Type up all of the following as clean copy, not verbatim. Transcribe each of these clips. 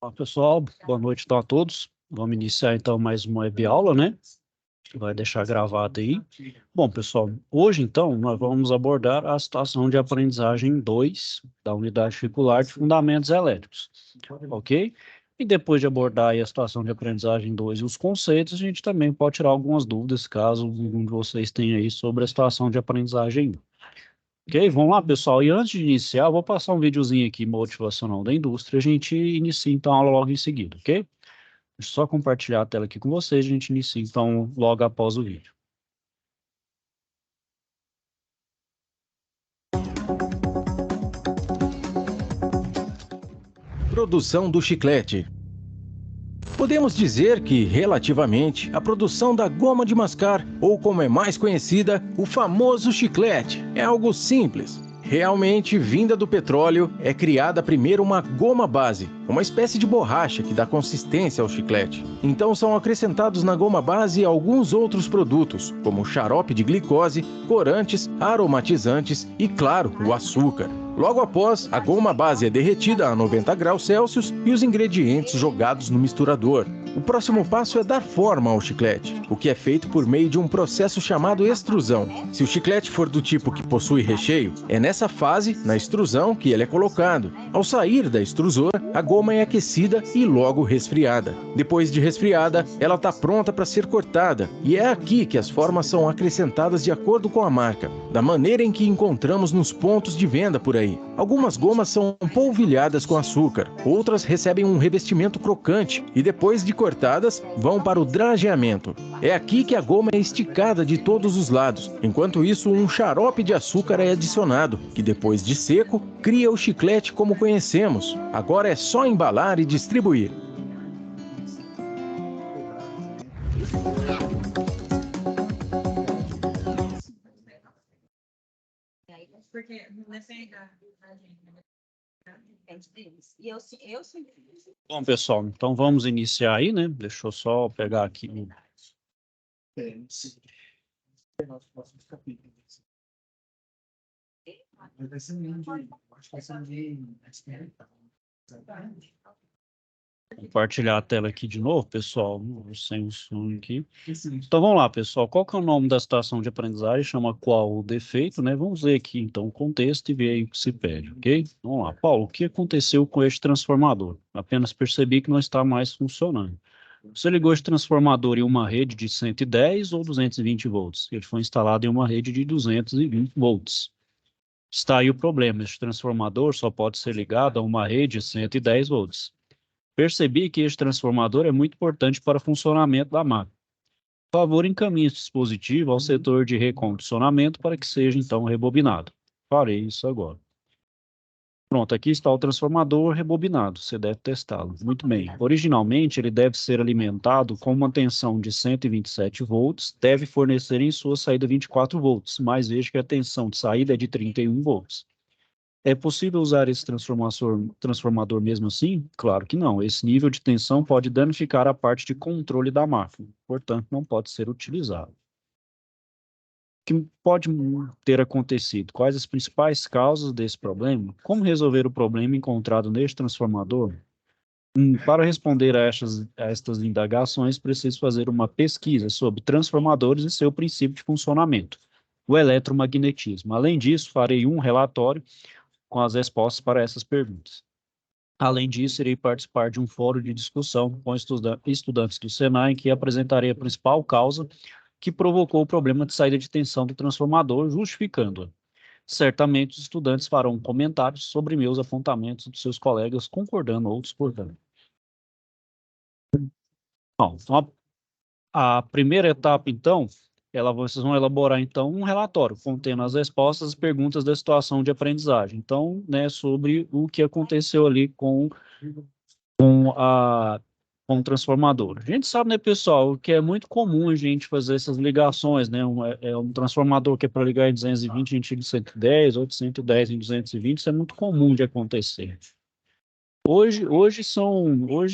Olá, pessoal, boa noite então a todos. Vamos iniciar então mais uma web-aula, né? Vai deixar gravado aí. Bom, pessoal, hoje então nós vamos abordar a situação de aprendizagem 2 da unidade curricular de fundamentos elétricos, ok? E depois de abordar aí a situação de aprendizagem 2 e os conceitos, a gente também pode tirar algumas dúvidas, caso algum de vocês tenha aí sobre a situação de aprendizagem 1. Ok, vamos lá, pessoal. E antes de iniciar, eu vou passar um videozinho aqui motivacional da indústria. A gente inicia então a aula logo em seguida, ok? Deixa eu só compartilhar a tela aqui com vocês. A gente inicia então logo após o vídeo. Produção do chiclete. Podemos dizer que, relativamente, a produção da goma de mascar, ou como é mais conhecida, o famoso chiclete, é algo simples. Realmente, vinda do petróleo, é criada primeiro uma goma base, uma espécie de borracha que dá consistência ao chiclete. Então são acrescentados na goma base alguns outros produtos, como xarope de glicose, corantes, aromatizantes e, claro, o açúcar. Logo após, a goma base é derretida a 90 graus Celsius e os ingredientes jogados no misturador. O próximo passo é dar forma ao chiclete, o que é feito por meio de um processo chamado extrusão. Se o chiclete for do tipo que possui recheio, é nessa fase, na extrusão, que ele é colocado. Ao sair da extrusor, a goma é aquecida e logo resfriada. Depois de resfriada, ela está pronta para ser cortada, e é aqui que as formas são acrescentadas de acordo com a marca, da maneira em que encontramos nos pontos de venda por aí. Algumas gomas são polvilhadas com açúcar, outras recebem um revestimento crocante e depois de cortadas, vão para o drageamento. É aqui que a goma é esticada de todos os lados. Enquanto isso, um xarope de açúcar é adicionado, que depois de seco, cria o chiclete como conhecemos. Agora é só embalar e distribuir. Bom, pessoal, então vamos iniciar aí, né? Deixa eu só pegar aqui. Compartilhar a tela aqui de novo, pessoal, sem o som aqui. Então vamos lá, pessoal, qual que é o nome da situação de aprendizagem? Chama qual o defeito, né? Vamos ver aqui então o contexto e ver aí o que se pede, ok? Vamos lá, Paulo, o que aconteceu com este transformador? Apenas percebi que não está mais funcionando. Você ligou este transformador em uma rede de 110 ou 220 volts? Ele foi instalado em uma rede de 220 volts. Está aí o problema, este transformador só pode ser ligado a uma rede de 110 volts. Percebi que este transformador é muito importante para o funcionamento da máquina. Por favor, encaminhe esse dispositivo ao setor de recondicionamento para que seja, então, rebobinado. Farei isso agora. Pronto, aqui está o transformador rebobinado. Você deve testá-lo. Muito bem. Originalmente, ele deve ser alimentado com uma tensão de 127 volts, deve fornecer em sua saída 24 volts, mas veja que a tensão de saída é de 31 volts. É possível usar esse transformador mesmo assim? Claro que não. Esse nível de tensão pode danificar a parte de controle da máquina, portanto, não pode ser utilizado. O que pode ter acontecido? Quais as principais causas desse problema? Como resolver o problema encontrado neste transformador? Para responder a estas indagações, preciso fazer uma pesquisa sobre transformadores e seu princípio de funcionamento, o eletromagnetismo. Além disso, farei um relatório com as respostas para essas perguntas. Além disso, irei participar de um fórum de discussão com estudantes do Senai, em que apresentarei a principal causa que provocou o problema de saída de tensão do transformador, justificando-a. Certamente, os estudantes farão comentários sobre meus apontamentos dos seus colegas, concordando ou discordando. Bom, então, a primeira etapa, então, vocês vão elaborar, então, um relatório contendo as respostas às perguntas da situação de aprendizagem. Então, né, sobre o que aconteceu ali com o transformador. A gente sabe, né, pessoal, que é muito comum a gente fazer essas ligações, né? Um transformador que é para ligar em 220, a gente liga em 110, outro 110 em 220, isso é muito comum de acontecer. Hoje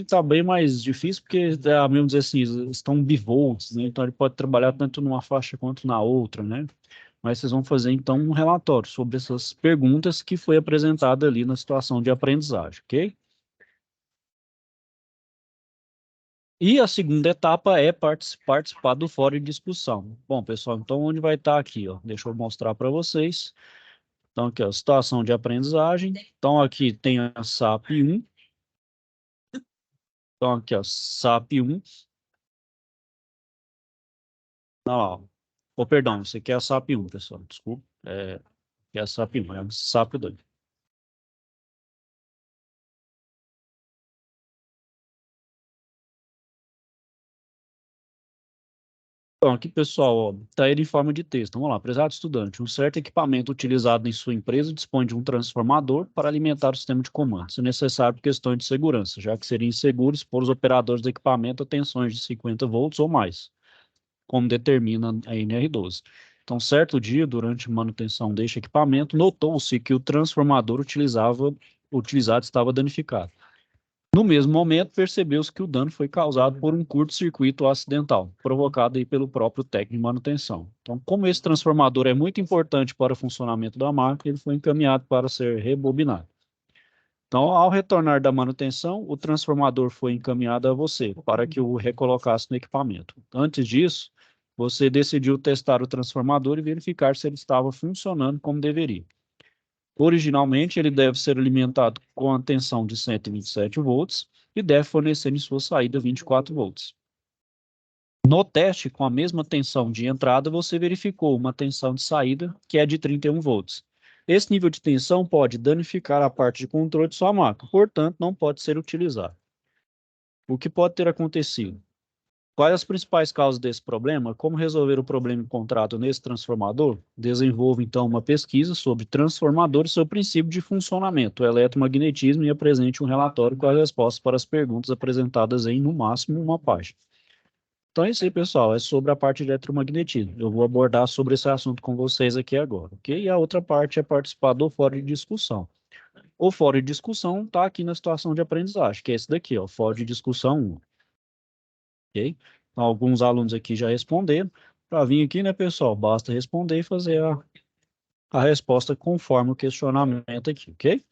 está bem mais difícil porque, mesmo dizer assim, estão bivolts, né? Então ele pode trabalhar tanto numa faixa quanto na outra, né? mas vocês vão fazer, então, um relatório sobre essas perguntas que foi apresentada ali na situação de aprendizagem, ok? E a segunda etapa é participar do fórum de discussão. Bom, pessoal, então onde vai estar aqui, ó? Deixa eu mostrar para vocês. Então, aqui, ó, situação de aprendizagem. Então, aqui tem a SAP 1. Então, aqui, ó, SAP 1. Não, ó. Oh, perdão, isso aqui é a SAP 1, pessoal, desculpa. É a SAP 1, é a SAP 2. Então, aqui, pessoal, está ele em forma de texto. Vamos lá, prezado estudante, um certo equipamento utilizado em sua empresa dispõe de um transformador para alimentar o sistema de comando. Se necessário por questões de segurança, já que seria inseguro expor os operadores do equipamento a tensões de 50 volts ou mais, como determina a NR12. Então, certo dia, durante manutenção deste equipamento, notou-se que o transformador utilizado estava danificado. No mesmo momento, percebeu-se que o dano foi causado por um curto-circuito acidental, provocado aí pelo próprio técnico de manutenção. Então, como esse transformador é muito importante para o funcionamento da máquina, ele foi encaminhado para ser rebobinado. Então, ao retornar da manutenção, o transformador foi encaminhado a você para que o recolocasse no equipamento. Antes disso, você decidiu testar o transformador e verificar se ele estava funcionando como deveria. Originalmente, ele deve ser alimentado com a tensão de 127 volts e deve fornecer em sua saída 24 volts. No teste, com a mesma tensão de entrada, você verificou uma tensão de saída que é de 31 volts. Esse nível de tensão pode danificar a parte de controle de sua máquina, portanto, não pode ser utilizado. O que pode ter acontecido? Quais as principais causas desse problema? Como resolver o problema encontrado nesse transformador? Desenvolva, então, uma pesquisa sobre transformadores e seu princípio de funcionamento, o eletromagnetismo, e apresente um relatório com as respostas para as perguntas apresentadas em, no máximo, uma página. Então é isso aí, pessoal. É sobre a parte de eletromagnetismo. Eu vou abordar sobre esse assunto com vocês aqui agora, ok? E a outra parte é participar do fórum de discussão. O fórum de discussão está aqui na situação de aprendizagem, que é esse daqui, ó, fórum de discussão 1. Ok? Então, alguns alunos aqui já responderam. Para vir aqui, né, pessoal? Basta responder e fazer a resposta conforme o questionamento aqui, ok?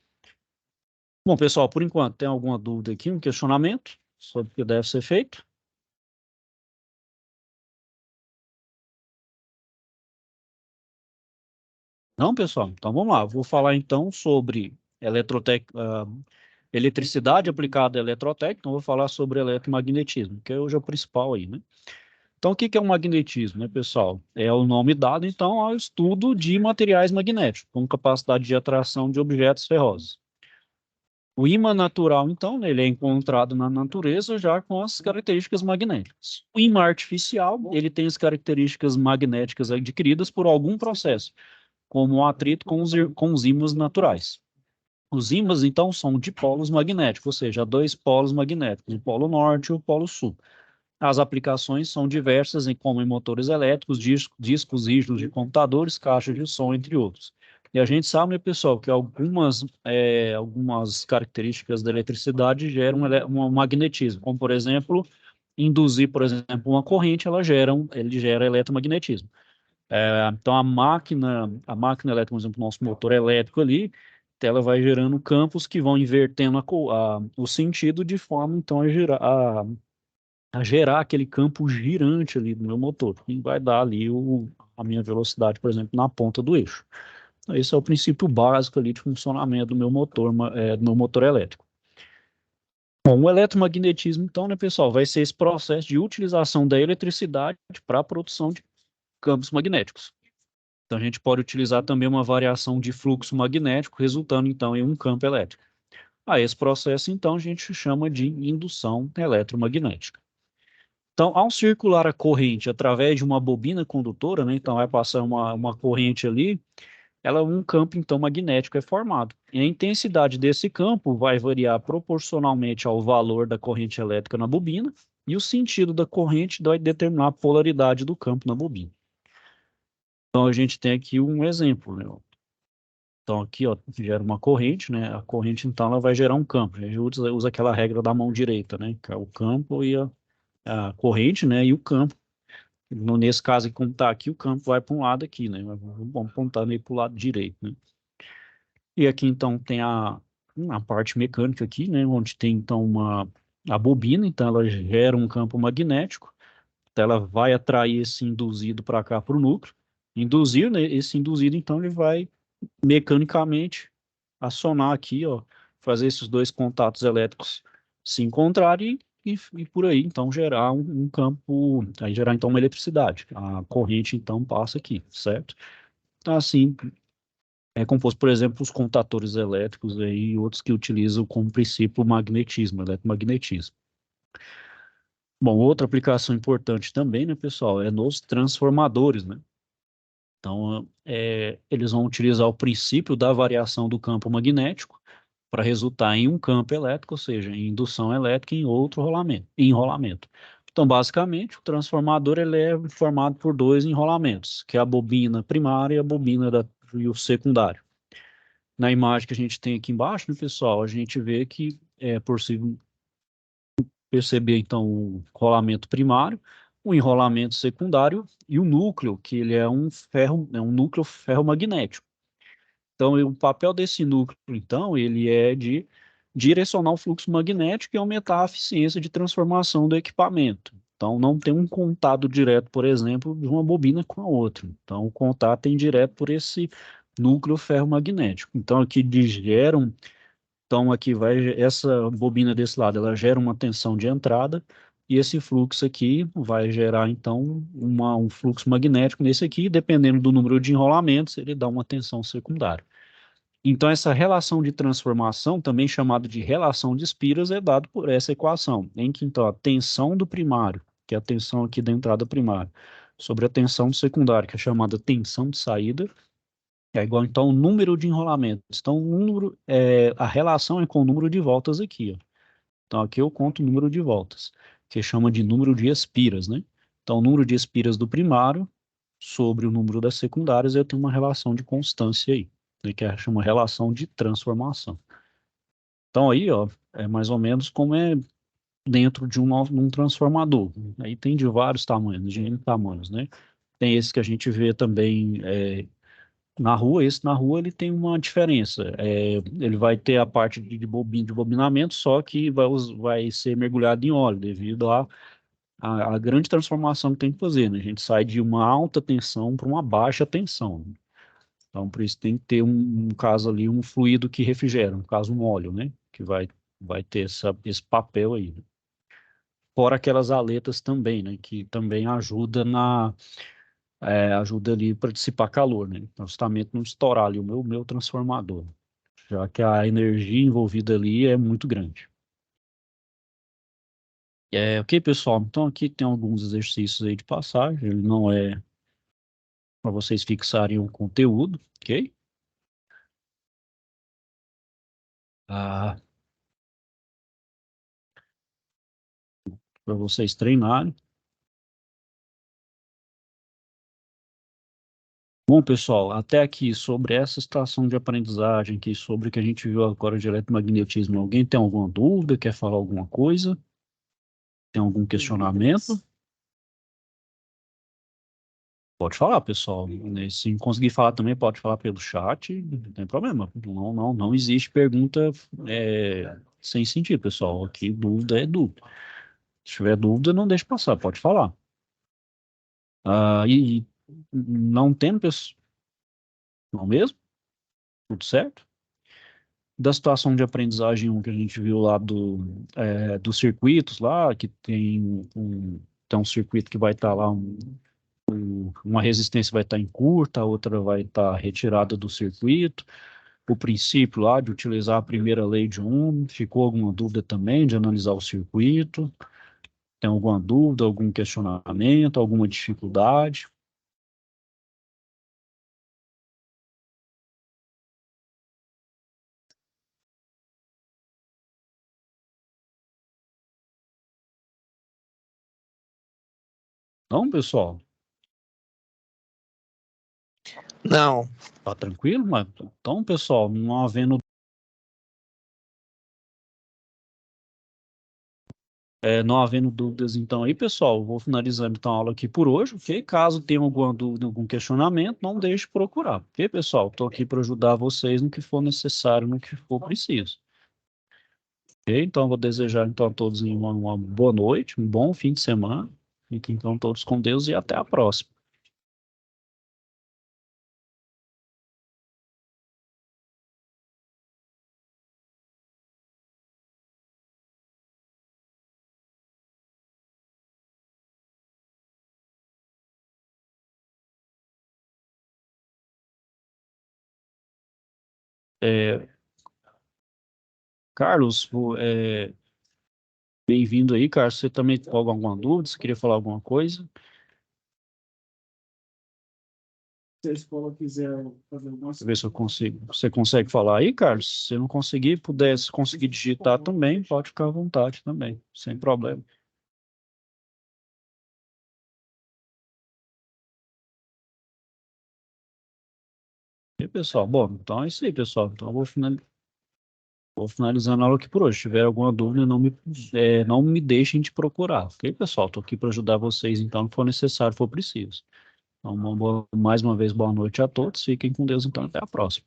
Bom, pessoal, por enquanto, tem alguma dúvida aqui, um questionamento sobre o que deve ser feito? Não, pessoal? Então vamos lá. Vou falar então sobre eletricidade aplicada à eletrotécnica. Então vou falar sobre eletromagnetismo, que é hoje é o principal aí, né? Então, o que que é o magnetismo, né, pessoal? É o nome dado, então, ao estudo de materiais magnéticos, com capacidade de atração de objetos ferrosos. O ímã natural, então, né, ele é encontrado na natureza já com as características magnéticas. O ímã artificial, ele tem as características magnéticas adquiridas por algum processo, como o atrito com os ímãs naturais. Os ímãs, então, são dipolos magnéticos, ou seja, dois polos magnéticos, o polo norte e o polo sul. As aplicações são diversas, como em motores elétricos, discos rígidos de computadores, caixas de som, entre outros. E a gente sabe, né, pessoal, que algumas características da eletricidade geram um magnetismo, como, por exemplo, induzir, por exemplo, uma corrente, ele gera eletromagnetismo. Então, a máquina elétrica, por exemplo, nosso motor elétrico ali, ela vai gerando campos que vão invertendo o sentido de forma, então, a gerar aquele campo girante ali do meu motor, que vai dar ali a minha velocidade, por exemplo, na ponta do eixo. Então, esse é o princípio básico ali de funcionamento do meu motor elétrico. Bom, o eletromagnetismo, então, né, pessoal, vai ser esse processo de utilização da eletricidade para a produção de campos magnéticos. Então, a gente pode utilizar também uma variação de fluxo magnético, resultando, então, em um campo elétrico. Esse processo, então, a gente chama de indução eletromagnética. Então, ao circular a corrente através de uma bobina condutora, né, então vai passar uma corrente ali, um campo então magnético é formado. E a intensidade desse campo vai variar proporcionalmente ao valor da corrente elétrica na bobina, e o sentido da corrente vai determinar a polaridade do campo na bobina. Então, a gente tem aqui um exemplo, né? Então, aqui, ó, gera uma corrente, né? A corrente, então, ela vai gerar um campo. A gente usa aquela regra da mão direita, né? Que é o campo e a corrente, né? E o campo. Nesse caso, como está aqui, o campo vai para um lado aqui, né? Vamos apontar meio para o lado direito, né? E aqui, então, tem a parte mecânica aqui, né? Onde tem, então, a bobina, então ela gera um campo magnético, então ela vai atrair esse induzido para cá, para o núcleo. Induzir, né? Esse induzido, então, ele vai mecanicamente acionar aqui, ó, fazer esses dois contatos elétricos se encontrarem e por aí, então, gerar um campo, aí gerar, então, uma eletricidade. A corrente, então, passa aqui, certo? Então, assim, é composto, por exemplo, os contatores elétricos aí, e outros que utilizam como princípio o magnetismo, eletromagnetismo. Bom, outra aplicação importante também, né, pessoal, é nos transformadores, né? Então, eles vão utilizar o princípio da variação do campo magnético para resultar em um campo elétrico, ou seja, em indução elétrica em outro enrolamento. Então, basicamente, o transformador ele é formado por dois enrolamentos, que é a bobina primária e a bobina e o secundário. Na imagem que a gente tem aqui embaixo, né, pessoal, a gente vê que é possível perceber, então, o rolamento primário, o enrolamento secundário e o núcleo, que ele é um núcleo ferromagnético. Então, o papel desse núcleo, então, ele é de direcionar o fluxo magnético e aumentar a eficiência de transformação do equipamento. Então, não tem um contato direto, por exemplo, de uma bobina com a outra. Então, o contato é indireto por esse núcleo ferromagnético. Então, aqui geram então, aqui vai essa bobina desse lado, ela gera uma tensão de entrada e esse fluxo aqui vai gerar, então, um fluxo magnético nesse aqui, dependendo do número de enrolamentos, ele dá uma tensão secundária. Então, essa relação de transformação, também chamada de relação de espiras, é dado por essa equação, em que, então, a tensão do primário, que é a tensão aqui da entrada primária, sobre a tensão do secundário, que é chamada tensão de saída, é igual, então, ao número de enrolamentos. Então, a relação é com o número de voltas aqui, ó. Então, aqui eu conto o número de voltas, que chama de número de espiras, né? Então, o número de espiras do primário sobre o número das secundárias, eu tenho uma relação de constância aí, né, que é chama relação de transformação. Então, aí, ó, é mais ou menos como é dentro de um transformador. Aí tem de vários tamanhos, de N tamanhos, né? Tem esse que a gente vê também na rua, esse na rua ele tem uma diferença. Ele vai ter a parte de bobinamento, só que vai ser mergulhado em óleo, devido à grande transformação que tem que fazer, né? A gente sai de uma alta tensão para uma baixa tensão. Então, por isso tem que ter um caso ali, um fluido que refrigera, no caso um óleo, né? Que vai ter esse papel aí, né? Fora aquelas aletas também, né? Que também ajuda ali para dissipar calor, né? Então, justamente não estourar ali o meu transformador, já que a energia envolvida ali é muito grande. Ok, pessoal, então aqui tem alguns exercícios aí de passagem, ele não é para vocês fixarem o conteúdo, ok? Ah, para vocês treinarem. Bom, pessoal, até aqui sobre essa estação de aprendizagem, aqui sobre o que a gente viu agora de eletromagnetismo, alguém tem alguma dúvida, quer falar alguma coisa? Tem algum questionamento? Pode falar, pessoal. Se conseguir falar também, pode falar pelo chat, não tem problema. Não existe pergunta sem sentido, pessoal. Aqui dúvida é dúvida. Se tiver dúvida, não deixe passar, pode falar. E não tendo pessoal, não mesmo? Tudo certo? Da situação de aprendizagem 1 que a gente viu lá dos circuitos lá, que tem um circuito que vai estar lá, uma resistência vai estar em curta, a outra vai estar retirada do circuito. O princípio lá de utilizar a primeira lei de Ohm, ficou alguma dúvida também de analisar o circuito? Tem alguma dúvida, algum questionamento, alguma dificuldade? Não, pessoal? Não. Tá tranquilo? Então, pessoal, não havendo Não havendo dúvidas, então, aí, pessoal, vou finalizando então a aula aqui por hoje, ok? Caso tenha alguma dúvida, algum questionamento, não deixe de procurar, ok, pessoal? Estou aqui para ajudar vocês no que for necessário, no que for preciso. Ok? Então, vou desejar então a todos uma boa noite, um bom fim de semana. Fiquem então todos com Deus e até a próxima. É, Carlos, bem-vindo aí, Carlos. Você também tem alguma dúvida? Você queria falar alguma coisa? Se a escola quiser fazer alguma coisa. Ver se eu consigo. Você consegue falar aí, Carlos? Se eu não conseguir, pudesse conseguir digitar também, pode ficar à vontade também, sem problema. E pessoal, bom, então é isso aí, pessoal. Então eu vou finalizando a aula aqui por hoje. Se tiver alguma dúvida, não me deixem de procurar, ok, pessoal? Estou aqui para ajudar vocês, então, se for necessário, for preciso. Então, mais uma vez, boa noite a todos. Fiquem com Deus, então, até a próxima.